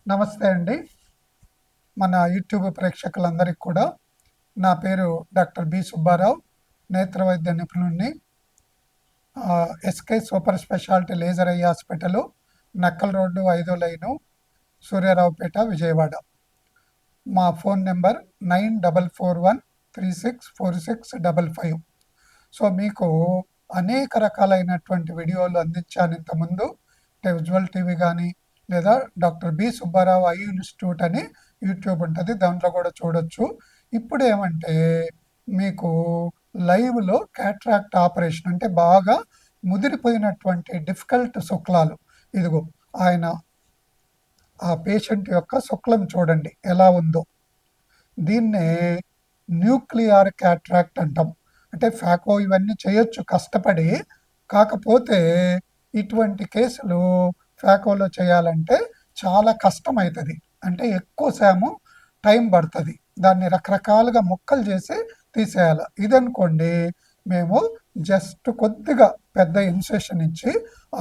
నమస్తే అండి. మన యూట్యూబ్ ప్రేక్షకులందరికీ కూడా నా పేరు డాక్టర్ బి సుబ్బారావు, నేత్ర వైద్య నిపుణుడిని. SK super speciality laser eye hospital, Nakkal road 5వ లైను, సూర్యారావుపేట, విజయవాడ. మా ఫోన్ నెంబర్ 9441364655. సో మీకు అనేక రకాలైనటువంటి వీడియోలు అందించాను ఇంతకుముందు. ఉజ్వల్ టీవీ కానీ, లేదా doctor B Subbarao I institute అని యూట్యూబ్ ఉంటుంది, దాంట్లో కూడా చూడొచ్చు. ఇప్పుడు ఏమంటే మీకు లైవ్లో క్యాట్రాక్ట్ ఆపరేషన్, అంటే బాగా ముదిరిపోయినటువంటి డిఫికల్ట్ శుక్లాలు, ఇదిగో ఆయన ఆ పేషెంట్ యొక్క శుక్లం చూడండి ఎలా ఉందో. దీన్నే న్యూక్లియర్ క్యాట్రాక్ట్ అంటాం. అంటే ఫ్యాకో ఇవన్నీ చేయొచ్చు కష్టపడి, కాకపోతే ఇటువంటి కేసులు ఫ్యాకోలో చేయాలంటే చాలా కష్టమవుతుంది. అంటే ఎక్కువ టైం పడుతుంది, దాన్ని రకరకాలుగా ముక్కలు చేసి తీసేయాలి. ఇదనుకోండి, మేము జస్ట్ కొద్దిగా పెద్ద ఇన్సెషన్ ఇచ్చి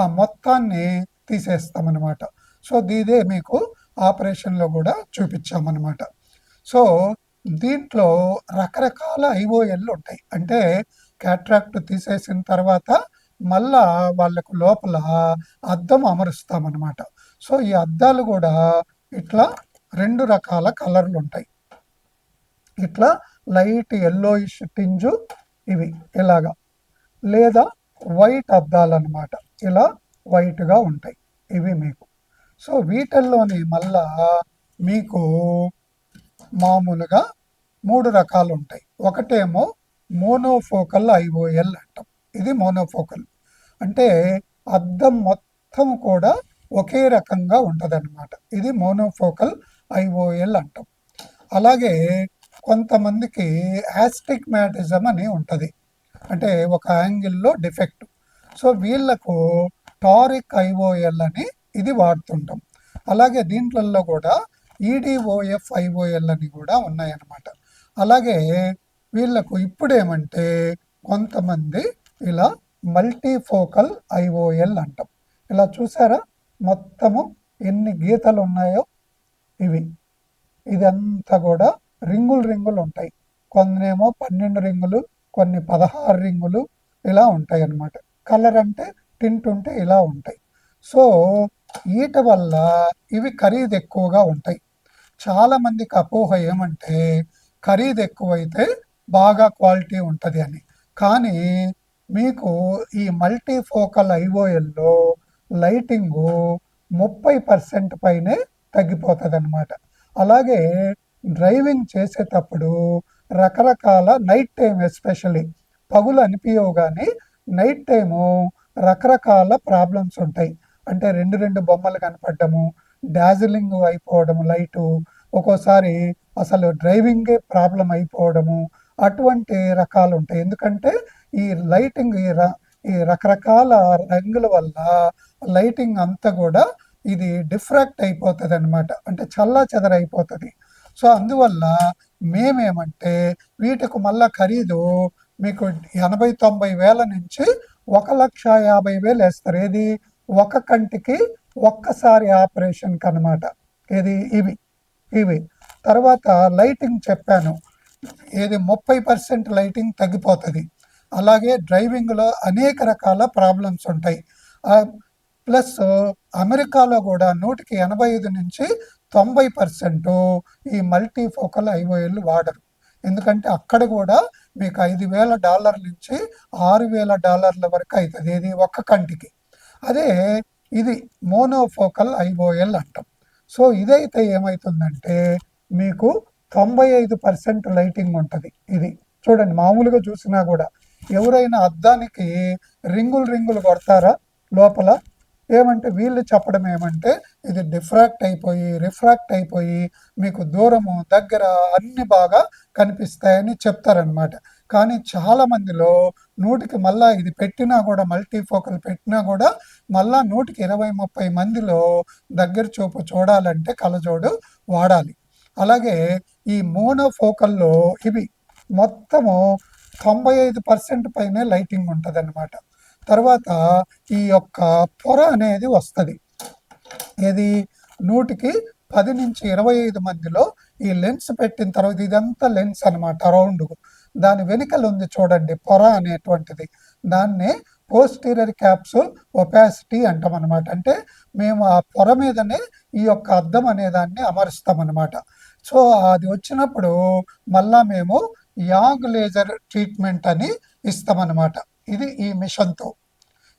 ఆ మొత్తాన్ని తీసేస్తామన్నమాట. సో ఇదే మీకు ఆపరేషన్లో కూడా చూపించామన్నమాట. సో దీంట్లో రకరకాల ఐఓఎల్లు ఉంటాయి. అంటే క్యాట్రాక్ట్ తీసేసిన తర్వాత మళ్ళా వాళ్ళకు లోపల అద్దం అమరుస్తామన్నమాట. సో ఈ అద్దాలు కూడా ఇట్లా 2 రకాల కలర్లు ఉంటాయి. ఇట్లా లైట్ ఎల్లోయిష్ టింజు ఇవి ఇలాగా, లేదా వైట్ అద్దాలు అన్నమాట, ఇలా వైట్గా ఉంటాయి ఇవి మీకు. సో వీటిల్లోని మళ్ళా మీకు మామూలుగా 3 రకాలు ఉంటాయి. ఒకటేమో మోనోఫోకల్ ఐఓఎల్ అంటాం. ఇది మోనోఫోకల్ అంటే అద్దం మొత్తం కూడా ఒకే రకంగా ఉంటుందన్నమాట. ఇది మోనోఫోకల్ ఐఓఎల్ అంటాం. అలాగే కొంతమందికి యాస్టిగ్మాటిజం అని ఉంటుంది, అంటే ఒక యాంగిల్లో డిఫెక్ట్. సో వీళ్ళకు టారిక్ ఐఓఎల్ అని ఇది వాడుతుంటాం. అలాగే దీంట్లలో కూడా ఈడిఓఎఫ్ ఐఓఎల్ అని కూడా ఉన్నాయన్నమాట. అలాగే వీళ్ళకు ఇప్పుడేమంటే కొంతమంది ఇలా మల్టీఫోకల్ ఐఓఎల్ అంటాం. ఇలా చూసారా మొత్తము ఎన్ని గీతలు ఉన్నాయో ఇవి. ఇదంతా కూడా రింగులు ఉంటాయి. కొన్నేమో 12 రింగులు, కొన్ని 16 రింగులు ఇలా ఉంటాయి అన్నమాట. కలర్ అంటే టింట్ ఉంటే ఇలా ఉంటాయి. సో వీటి వల్ల ఇవి ఖరీదు ఎక్కువగా ఉంటాయి. చాలామందికి అపోహ ఏమంటే ఖరీదు ఎక్కువైతే బాగా క్వాలిటీ ఉంటుంది అని. కానీ మీకు ఈ మల్టీఫోకల్ ఐఓఎల్లో లైటింగు 30% పైనే తగ్గిపోతుంది అన్నమాట. అలాగే డ్రైవింగ్ చేసేటప్పుడు రకరకాల నైట్ టైం, ఎస్పెషల్లీ పగులు అనిపించవు, కానీ నైట్ టైము రకరకాల ప్రాబ్లమ్స్ ఉంటాయి. అంటే 2 బొమ్మలు కనపడము, డాజిలింగ్ అయిపోవడము లైటు, ఒక్కోసారి అసలు డ్రైవింగే ప్రాబ్లం అయిపోవడము, అటువంటి రకాలు ఉంటాయి. ఎందుకంటే ఈ లైటింగ్ ఈ రకరకాల రంగుల వల్ల లైటింగ్ అంతా కూడా ఇది డిఫ్రాక్ట్ అయిపోతుంది అనమాట, అంటే చల్లా చెదరైపోతుంది. సో అందువల్ల మేమేమంటే వీటికి మళ్ళా ఖరీదు మీకు 80-90 వేల నుంచి 1,50,000 వేస్తారు. ఏది ఒక కంటికి ఒక్కసారి ఆపరేషన్కి అనమాట. ఏది ఇవి తర్వాత లైటింగ్ చెప్పాను, ఏది 30% లైటింగ్ తగ్గిపోతుంది. అలాగే డ్రైవింగ్లో అనేక రకాల ప్రాబ్లమ్స్ ఉంటాయి. ప్లస్ అమెరికాలో కూడా 185 నుంచి 90% ఈ మల్టీఫోకల్ ఐఓఎల్ వాడరు. ఎందుకంటే అక్కడ కూడా మీకు $5,000 నుంచి $6,000 వరకు అవుతుంది, ఇది ఒక్క కంటికి. అదే ఇది మోనోఫోకల్ ఐఓఎల్ అంటాం. సో ఇదైతే ఏమవుతుందంటే మీకు 95% లైటింగ్ ఉంటుంది. ఇది చూడండి, మామూలుగా చూసినా కూడా ఎవరైనా అద్దానికి రింగులు కొడతారా లోపల, ఏమంటే వీళ్ళు చెప్పడం ఏమంటే ఇది డిఫ్రాక్ట్ అయిపోయి రిఫ్రాక్ట్ అయిపోయి మీకు దూరము దగ్గర అన్ని బాగా కనిపిస్తాయని చెప్తారనమాట. కానీ చాలామందిలో 100కి మళ్ళా ఇది పెట్టినా కూడా, మల్టీఫోకల్ పెట్టినా కూడా మళ్ళా 100కి 20-30 మందిలో దగ్గర చూపు చూడాలంటే కళ్ళజోడు వాడాలి. అలాగే ఈ మోనోఫోకల్లో ఇవి మొత్తము 95% పైనే లైటింగ్ ఉంటుంది అన్నమాట. తర్వాత ఈ యొక్క పొర అనేది వస్తుంది, ఏది 100కి 10 నుంచి 25 మందిలో ఈ లెన్స్ పెట్టిన తర్వాత, ఇదంతా లెన్స్ అనమాట రౌండ్. దాని వెనుకల ఉంది చూడండి పొర అనేటువంటిది, దాన్నే పోస్టీరియర్ క్యాప్సూల్ ఒపాసిటీ అంటాం అనమాట. అంటే మేము ఆ పొర మీదనే ఈ యొక్క అద్దం అనే దాన్ని అమరుస్తామన్నమాట. సో అది వచ్చినప్పుడు మళ్ళా మేము యాంగ్ లేజర్ ట్రీట్మెంట్ అని ఇస్తామన్నమాట. ఇది ఈ మిషన్తో.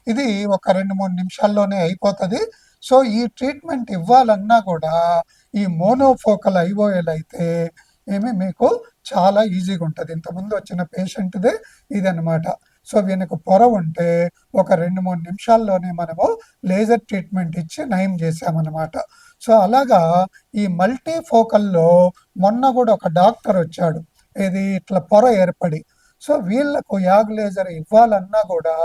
ఇది ఒక 2-3 నిమిషాల్లోనే అయిపోతుంది. సో ఈ ట్రీట్మెంట్ ఇవ్వాలన్నా కూడా ఈ మోనోఫోకల్ ఐఓఎల్ అయితే మీకు చాలా ఈజీగా ఉంటుంది. ఇంతకుముందు వచ్చిన పేషెంట్దే ఇదనమాట. సో వీనికి పొర ఉంటే ఒక 2-3 నిమిషాల్లోనే మనము లేజర్ ట్రీట్మెంట్ ఇచ్చి నయం చేసామన్నమాట. సో అలాగా ఈ మల్టీఫోకల్లో మొన్న కూడా ఒక డాక్టర్ వచ్చాడు, ఇది ఇట్లా పొర ఏర్పడి. సో వీళ్ళకు యాగ్ లేజర్ ఇవ్వాలన్నా కూడా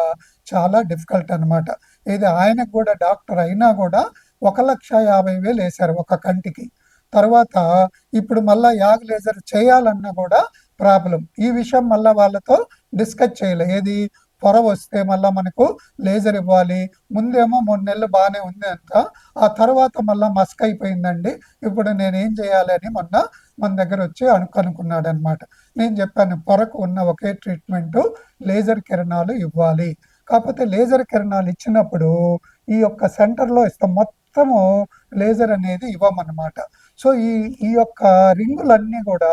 చాలా డిఫికల్ట్ అనమాట. ఇది ఆయనకు కూడా డాక్టర్ అయినా కూడా 1,50,000 వేశారు ఒక కంటికి. తర్వాత ఇప్పుడు మళ్ళా యాగ్ లేజర్ చేయాలన్నా కూడా ప్రాబ్లం. ఈ విషయం మళ్ళీ వాళ్ళతో డిస్కస్ చేయలే. ఏది పొర వస్తే మళ్ళీ మనకు లేజర్ ఇవ్వాలి. ముందేమో 3 నెలలు బాగానే ఉంది అంత, ఆ తర్వాత మళ్ళీ మస్క్ అయిపోయిందండి, ఇప్పుడు నేనేం చేయాలి అని మొన్న మన దగ్గర వచ్చి కనుక్కున్నాడు అనమాట. నేను చెప్పాను పొరకు ఉన్న ఒకే ట్రీట్మెంటు లేజర్ కిరణాలు ఇవ్వాలి. కాకపోతే లేజర్ కిరణాలు ఇచ్చినప్పుడు ఈ యొక్క సెంటర్లో ఇస్తాం, మొత్తము లేజర్ అనేది ఇవ్వమన్నమాట. సో ఈ యొక్క రింగులన్నీ కూడా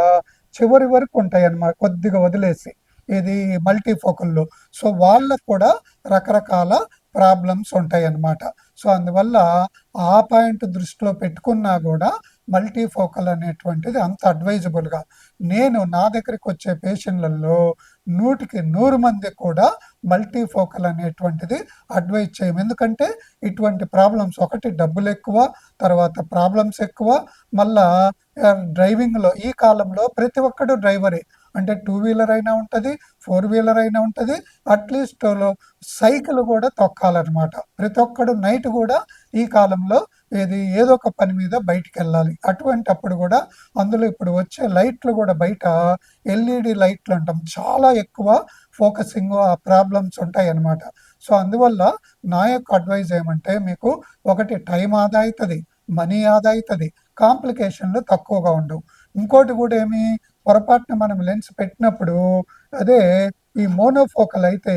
చివరి వరకు ఉంటాయి అన్నమాట, కొద్దిగా వదిలేసి. ఇది మల్టీఫోకల్లో. సో వాళ్ళకు కూడా రకరకాల ప్రాబ్లమ్స్ ఉంటాయి అన్నమాట. సో అందువల్ల ఆ పాయింట్ దృష్టిలో పెట్టుకున్నా కూడా మల్టీఫోకల్ అనేటువంటిది అంత అడ్వైజబుల్గా, నేను నా దగ్గరికి వచ్చే పేషెంట్లలో 100కి 100 మంది కూడా మల్టీఫోకల్ అనేటువంటిది అడ్వైజ్ చేయము. ఎందుకంటే ఇటువంటి ప్రాబ్లమ్స్, ఒకటి డబ్బులు ఎక్కువ, తర్వాత ప్రాబ్లమ్స్ ఎక్కువ, మళ్ళా డ్రైవింగ్లో ఈ కాలంలో ప్రతి ఒక్కడు డ్రైవరే. అంటే 2 వీలర్ అయినా ఉంటుంది, 4 వీలర్ అయినా ఉంటుంది, అట్లీస్ట్ సైకిల్ కూడా తొక్కాలన్నమాట. ప్రతి ఒక్కడు నైట్ కూడా ఈ కాలంలో ఏదో ఒక పని మీద బయటికి వెళ్ళాలి. అటువంటి అప్పుడు కూడా అందులో ఇప్పుడు వచ్చే లైట్లు కూడా బయట ఎల్ఈడి లైట్లు అంటాం, చాలా ఎక్కువ ఫోకసింగ్ ఆ ప్రాబ్లమ్స్ ఉంటాయి అన్నమాట. సో అందువల్ల నా యొక్క అడ్వైజ్ ఏమంటే, మీకు ఒకటి టైం ఆదా అవుతుంది, మనీ ఆదా అవుతుంది, కాంప్లికేషన్లు తక్కువగా ఉండవు. ఇంకోటి కూడా పొరపాటున మనం లెన్స్ పెట్టినప్పుడు, అదే ఈ మోనోఫోకల్ అయితే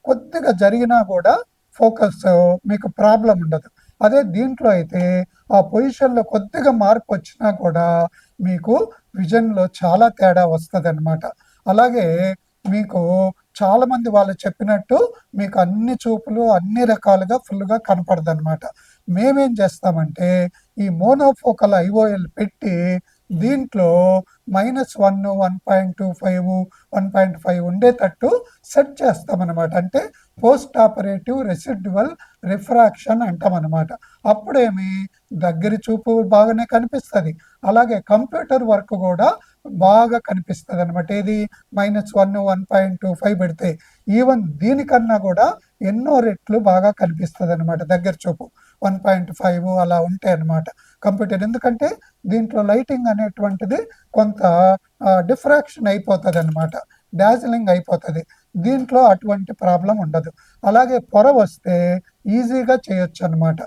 కొద్దిగా జరిగినా కూడా ఫోకస్ మీకు ప్రాబ్లం ఉండదు. అదే దీంట్లో అయితే ఆ పొజిషన్లో కొద్దిగా మార్పు వచ్చినా కూడా మీకు విజన్లో చాలా తేడా వస్తుంది అనమాట. అలాగే మీకు చాలామంది వాళ్ళు చెప్పినట్టు మీకు అన్ని చూపులు అన్ని రకాలుగా ఫుల్గా కనపడదు అనమాట. మేమేం చేస్తామంటే ఈ మోనోఫోకల్ ఐఓఎల్ పెట్టి దీంట్లో -1, 1.25, 1.5 ఉండేటట్టు సెట్ చేస్తామన్నమాట. అంటే పోస్ట్ ఆపరేటివ్ రెసిడ్యువల్ రిఫ్రాక్షన్ అంటామన్నమాట. అప్పుడేమి దగ్గర చూపు బాగానే కనిపిస్తుంది, అలాగే కంప్యూటర్ వర్క్ కూడా బాగా కనిపిస్తుంది అనమాట. ఏది -1, 1.25 పెడితే ఈవెన్ దీనికన్నా కూడా ఎన్నో రెట్లు బాగా కనిపిస్తుంది అనమాట దగ్గర చూపు. 1.5 అలా ఉంటాయి అన్నమాట కంప్యూటర్. ఎందుకంటే దీంట్లో లైటింగ్ అనేటువంటిది కొంత డిఫ్రాక్షన్ అయిపోతుంది అనమాట, డాజిలింగ్ అయిపోతుంది. దీంట్లో అటువంటి ప్రాబ్లం ఉండదు. అలాగే పొర వస్తే ఈజీగా చేయొచ్చు అనమాట.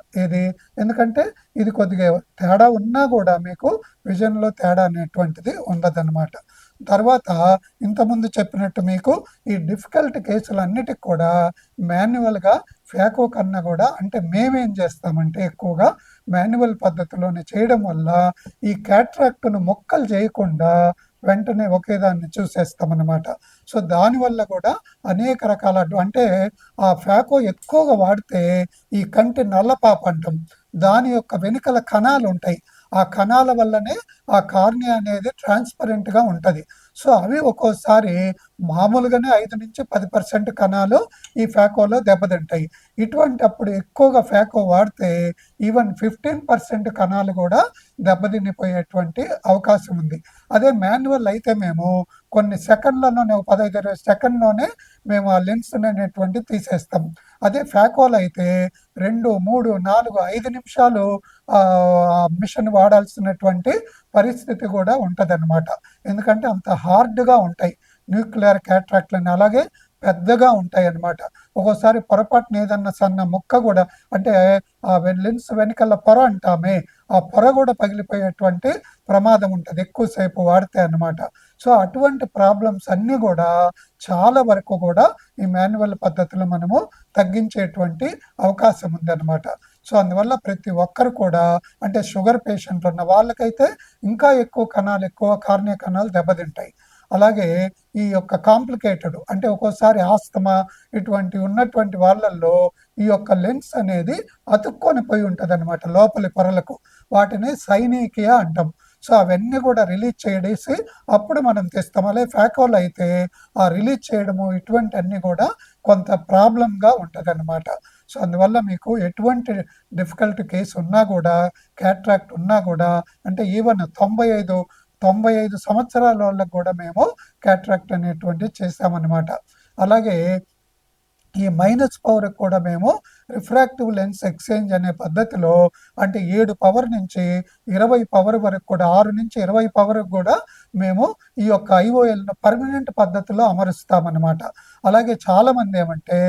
ఎందుకంటే ఇది కొద్దిగా తేడా ఉన్నా కూడా మీకు విజన్లో తేడా అనేటువంటిది ఉండదన్నమాట. తర్వాత ఇంతకుముందు చెప్పినట్టు మీకు ఈ డిఫికల్ట్ కేసులన్నిటికి కూడా మాన్యువల్గా ఫ్యాకో కన్నా కూడా, అంటే మేమేం చేస్తామంటే ఎక్కువగా మాన్యువల్ పద్ధతిలోనే చేయడం వల్ల ఈ క్యాట్రాక్ట్ను మొక్కలు చేయకుండా వెంటనే ఒకేదాన్ని చూసేస్తామన్నమాట. సో దానివల్ల కూడా అనేక రకాల, అంటే ఆ ఫ్యాకో ఎక్కువగా వాడితే ఈ కంటి నల్లపాప అంటాం, దాని యొక్క వెనుకల కణాలు ఉంటాయి, ఆ కణాల వల్లనే ఆ కార్నియా అనేది ట్రాన్స్పరెంట్గా ఉంటుంది. సో అవి ఒక్కోసారి మామూలుగానే 5-10% కణాలు ఈ ఫ్యాకోలో దెబ్బతింటాయి. ఇటువంటి అప్పుడు ఎక్కువగా ఫ్యాకో వాడితే ఈవెన్ 15% కణాలు కూడా దెబ్బతినిపోయేటువంటి అవకాశం ఉంది. అదే మాన్యువల్ అయితే మేము కొన్ని సెకండ్లలోనే, 15-20 సెకండ్లోనే మేము ఆ లెన్స్ అనేటువంటి తీసేస్తాం. అదే ఫ్యాకోలు అయితే 2, 3, 4, 5 నిమిషాలు మిషన్ వాడాల్సినటువంటి పరిస్థితి కూడా ఉంటుందన్నమాట. ఎందుకంటే అంత హార్డ్గా ఉంటాయి న్యూక్లియర్ క్యాట్రాక్ట్లని. అలాగే పెద్దగా ఉంటాయన్నమాట. ఒక్కోసారి పొరపాటున ఏదన్నా సన్న ముక్క గూడా అంటే ఆ లెన్స్ వెనకాల పొర అంటామే, ఆ పొర గూడా పగిలిపోయేటువంటి ప్రమాదం ఉంటది ఎక్కువ సేపు వాడితే అన్నమాట. సో, అటువంటి ప్రాబ్లమ్స్ అన్నీ గూడా చాలా వరకు గూడా ఈ మాన్యువల్ పద్ధతిలో మనము తగ్గించేటువంటి అవకాశం ఉందన్నమాట. సో, అందువల్ల ప్రతి ఒక్కరు కూడా అంటే షుగర్ పేషెంట్లు ఉన్న వాళ్ళకైతే ఇంకా ఎక్కువ కణాలు ఎక్కువ కార్నియా కణాలు దెబ్బతింటాయి. అలాగే ఈ యొక్క కాంప్లికేటెడ్ అంటే ఒక్కోసారి ఆస్తమా ఇటువంటి ఉన్నటువంటి వాళ్ళల్లో ఈ యొక్క లెన్స్ అనేది అతుక్కొని పోయి ఉంటదనమాట లోపలి పొరలకు. వాటిని సైనీకియా అంటాం. సో, అవన్నీ కూడా రిలీజ్ చేసేసి అప్పుడు మనం తెస్తాం. అలాగే ఫ్యాకోల్ అయితే ఆ రిలీజ్ చేయడము ఇటువంటివన్నీ కూడా కొంత ప్రాబ్లమ్‌గా ఉంటదనమాట. సో, అందువల్ల మీకు ఎటువంటి డిఫికల్ట్ కేస్ ఉన్నా గూడా, క్యాట్రాక్ట్ ఉన్నా గూడా అంటే ఈవెన్ 95 సంవత్సరాల వాళ్ళకి గూడా మేము క్యాట్రాక్ట్ అనేటువంటిది చేశామన్నమాట. అలాగే ఈ మైనస్ పవర్‌కి కూడా మేము రిఫ్రాక్టివ్ లెన్స్ ఎక్స్‌చేంజ్ అనే పద్ధతిలో అంటే 7 పవర్ నుంచి 20 పవర్ వరకు కూడా 6-20 పవర్‌కి గూడా మేము ఈ యొక్క ఐఓఎల్‌ను పర్మనెంట్ పద్ధతిలో అమరుస్తామన్నమాట. అలాగే చాలామంది ఏమంటే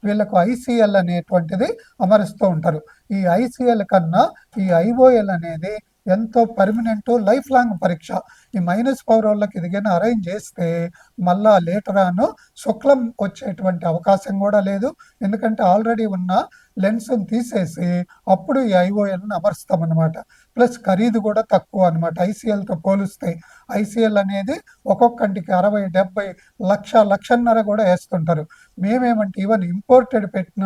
వీళ్ళకు ఐసీఎల్ అనేటువంటిది అమరుస్తూ ఉంటారు. ఈ ఐసీఎల్ కన్నా ఈ ఐఓఎల్ అనేది ఎంతో పర్మనెంటు లైఫ్ లాంగ్ పరీక్ష. ఈ మైనస్ పవర్ వోళ్ళకి ఇది గాని అరేంజ్ చేస్తే మళ్ళా లేటర్ ఆన్ శుక్లం వచ్చేటువంటి అవకాశం గూడా లేదు. ఎందుకంటే ఆల్రెడీ ఉన్న లెన్స్‌ని తీసేసి అప్పుడు ఈ ఐఓఎల్‌ని అమరుస్తామన్నమాట. ప్లస్ ఖరీదు కూడా తక్కువ అనమాట ఐసీఎల్‌తో పోలిస్తే. ఐసీఎల్ అనేది ఒక్కొక్క కంటికి 60, 70 లక్షన్నర కూడా ఏస్తుంటారు. మేమేమంటే ఈవెన్ ఇంపోర్టెడ్ పెట్టిన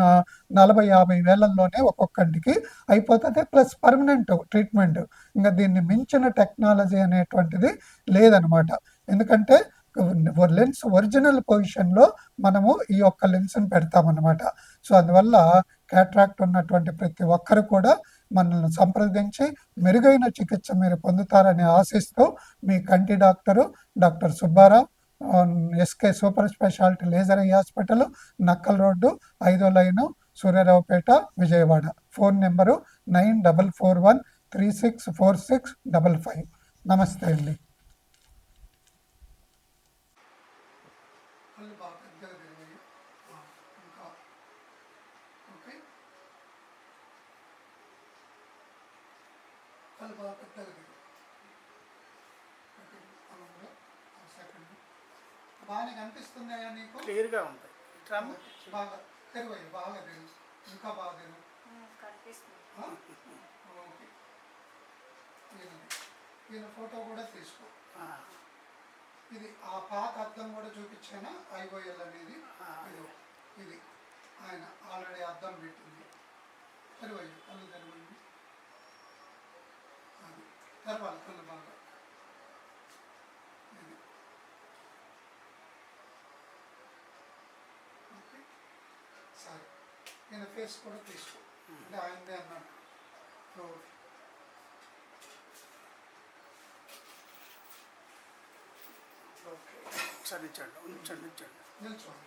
40, 50 వేలల్లోనే ఒక్కొక్క కంటికి అయిపోతది. Plus permanent treatment. ఇంక దీన్ని మించిన టెక్నాలజీ అనేటువంటిది లేదనమాట. ఎందుకంటే లెన్స్ ఒరిజినల్ పొజిషన్‌లో మనము ఈ యొక్క లెన్స్‌ని పెడతామన్నమాట. సో, అందువల్ల క్యాట్రాక్ట్ ఉన్నటువంటి ప్రతి ఒక్కరు కూడా మనల్ని సంప్రదించి మెరుగైన చికిత్స మీరు పొందుతారని ఆశిస్తూ మీ కంటి doctor doctor Subbarao, SK super speciality laser eye hospital, Nakkal road, 5వ line, Suryaraopeta, Vijayawada. Phone number 9441364655. నమస్తే అండి. కళ్ళు బాగా పెద్దగా తిరిగాయి. ఇంకా ఓకే. కళ్ళు బాగా పెద్దగా తిరిగాయి. ఓకే. అలాగే సెకండ్ బాగానే కనిపిస్తున్నాయా నీకు? క్లియర్గా ఉంటాయి. బాగా తెరువయ్యి బాగా తెరు ఇంకా బాగా తెరు కనిపిస్తుంది. ఓకే. ఈయన ఫోటో కూడా తీసుకో. ఇది ఆ పాత అద్దం కూడా చూపించానా ఐఓఎల్ అనేది. ఇది ఆయన ఆల్రెడీ అద్దం పెట్టింది. తెరవయ్యి కళ్ళు తెరవండి. అది తెరవాలి కళ్ళు బాగా. ఇది ఓకే. సరే ఈయన ఫేస్ కూడా తీసుకో అంటే ఆయనదే అన్నాడు. ఓకే. సరే ఉంచండి. నిల్చోండి.